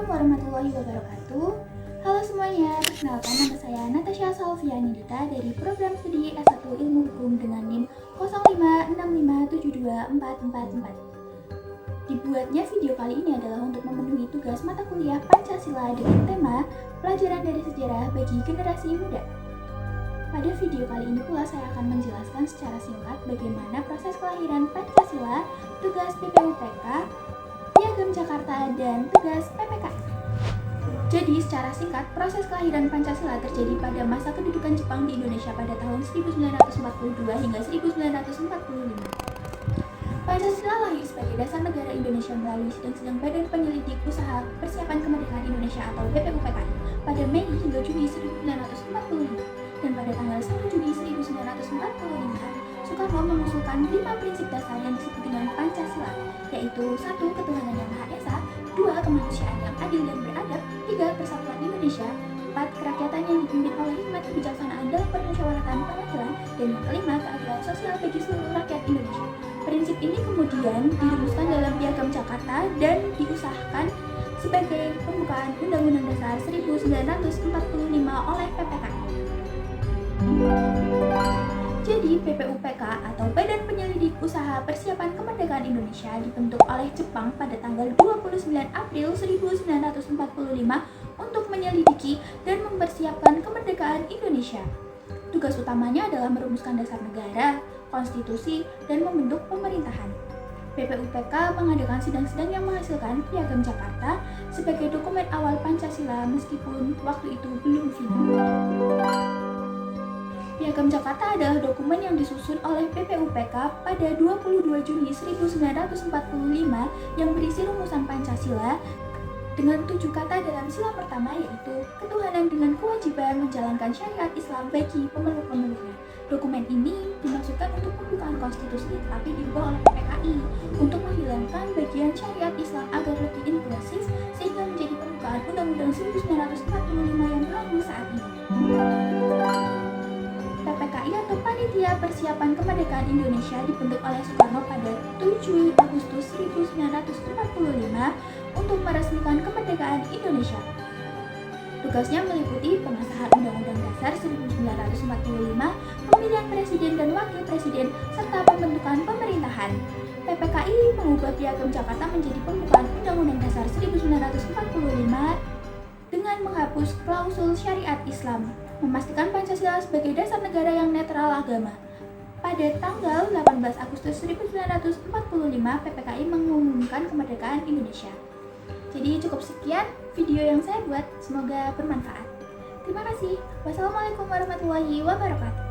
warahmatullahi wabarakatuh. Halo semuanya, perkenalkan nama saya Natasha Salvianidita dari program studi S1 Ilmu Hukum dengan NIM 0565724444. Dibuatnya video kali ini adalah untuk memenuhi tugas mata kuliah Pancasila dengan tema Pelajaran dari Sejarah bagi Generasi Muda. Pada video kali ini pula saya akan menjelaskan secara singkat bagaimana proses kelahiran Pancasila, tugas PPUPK, Piagam Jakarta, dan tugas PPKI. Jadi secara singkat, proses kelahiran Pancasila terjadi pada masa kedudukan Jepang di Indonesia pada tahun 1942 hingga 1945. Pancasila lahir sebagai dasar negara Indonesia melalui Sidang-Sidang Badan Penyelidik Usaha Persiapan Kemerdekaan Indonesia atau BPUPKI pada Mei hingga Juni 1945. Dan pada tanggal 1 Juni 1945, Soekarno mengusulkan 5 prinsip dasar yang disebut dengan Pancasila, yaitu 1. Ketuhanan yang Maha Esa, 2. Kemanusiaan yang adil dan beradab, 3. Persatuan Indonesia, 4. Kerakyatan yang dipimpin oleh hikmat kebijaksanaan dalam permusyawaratan perwakilan, dan yang kelima, keadilan sosial bagi seluruh rakyat Indonesia. Prinsip ini kemudian dirumuskan dalam Piagam Jakarta dan diusahakan sebagai pembukaan Undang-Undang Dasar 1945 oleh PPKI. Jadi PPUPK atau Badan Penyelidik Usaha Persiapan Kemerdekaan Indonesia dibentuk oleh Jepang pada tanggal 29 April 1945 untuk menyelidiki dan mempersiapkan kemerdekaan Indonesia. Tugas utamanya adalah merumuskan dasar negara, konstitusi, dan membentuk pemerintahan. PPUPK mengadakan sidang-sidang yang menghasilkan Piagam Jakarta sebagai dokumen awal Pancasila meskipun waktu itu belum final. Piagam Jakarta adalah dokumen yang disusun oleh PPUPK pada 22 Juni 1945 yang berisi rumusan Pancasila dengan 7 kata dalam sila pertama, yaitu ketuhanan dengan kewajiban menjalankan syariat Islam bagi pemeluk-pemeluknya. Dokumen ini dimaksudkan untuk pembukaan konstitusi tetapi diubah oleh PPKI untuk menghilangkan bagian syariat Islam agar lebih inklusif sehingga menjadi pembukaan Undang-Undang 1945 yang berlaku saat ini. PPKI atau Panitia Persiapan Kemerdekaan Indonesia dibentuk oleh Soekarno pada 7 Agustus 1945 untuk meresmikan kemerdekaan Indonesia. Tugasnya meliputi pengesahan Undang-Undang Dasar 1945, pemilihan presiden dan wakil presiden, serta pembentukan pemerintahan. PPKI mengubah Piagam Jakarta menjadi pembukaan Undang-Undang Dasar 1945 dengan menghapus klausul syariat Islam, memastikan Pancasila sebagai dasar negara yang netral agama. Pada tanggal 18 Agustus 1945, PPKI mengumumkan kemerdekaan Indonesia. Jadi cukup sekian video yang saya buat, semoga bermanfaat. Terima kasih. Wassalamualaikum warahmatullahi wabarakatuh.